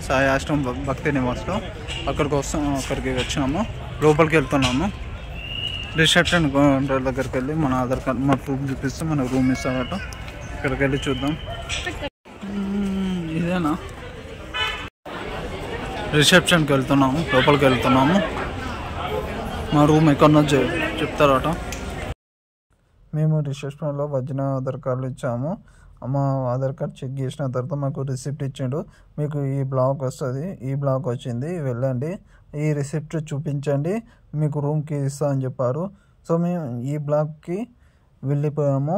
సాయి ఆశ్రమం భక్తి నివాస్లో అక్కడికి వచ్చినాము. లోపలికి వెళ్తున్నాము. రిసెప్షన్ కౌంటర్ దగ్గరికి వెళ్ళి మన ఆధార్ కార్డ్ మన ప్రూఫ్ చూపిస్తే మనకు రూమ్ ఇస్తారట. ఇక్కడికి వెళ్ళి చూద్దాం. ఇదేనా రిసెప్షన్కి వెళ్తున్నాము. లోపలికి వెళ్తున్నాము. మా రూమ్ ఎక్కడో చెప్తారట. మేము రిసెప్షన్లో ఒరిజినల్ ఆధార్ కార్డులు ఇచ్చాము. మా ఆధార్ కార్డ్ చెక్ చేసిన తర్వాత మాకు రిసిప్ట్ ఇచ్చిండు. మీకు ఈ బ్లాక్ వస్తుంది, ఈ బ్లాక్ వచ్చింది, వెళ్ళండి, ఈ రిసిప్ట్ చూపించండి, మీకు రూమ్కి ఇస్తా అని చెప్పారు. సో మేము ఈ బ్లాక్కి వెళ్ళిపోయాము.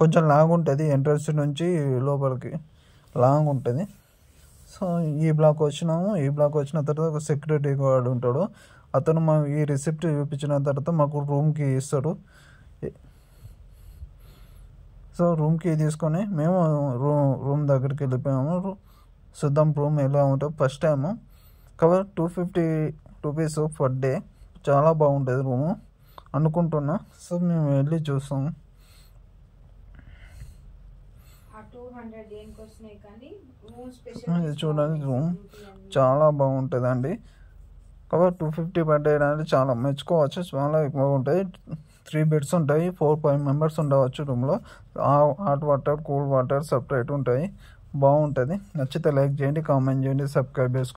కొంచెం లాంగ్ ఉంటుంది, ఎంట్రన్స్ నుంచి లోపలికి లాంగ్ ఉంటుంది. సో ఈ బ్లాక్ వచ్చినాము. ఈ బ్లాక్ వచ్చిన తర్వాత ఒక సెక్యూరిటీ గార్డ్ ఉంటాడు. అతను మా ఈ రిసిప్ట్ చూపించిన తర్వాత మాకు రూమ్కి ఇస్తాడు. సో రూమ్కి తీసుకొని మేము రూమ్ దగ్గరికి వెళ్ళిపోయాము. చూద్దాం రూమ్ ఎలా ఉంటుందో. First time cover 250 rupees per day. చాలా బాగుంటుంది రూము అనుకుంటున్నా. సో మేము వెళ్ళి చూస్తాము. చూడండి రూమ్ చాలా బాగుంటుందండి. కవర్ 250 పర్ డే అంటే చాలా మెచ్చుకోవచ్చు. చాలా ఎక్కువగా ఉంటాయి. 3 బెడ్స్ ఉంటాయి. 4-5 మెంబర్స్ ఉండవచ్చు రూమ్లో. Hot water, cool water separate ఉంటాయి. బాగుంటుంది. నచ్చితే లైక్ చేయండి, కామెంట్ చేయండి, సబ్స్క్రైబ్ చేసుకోండి.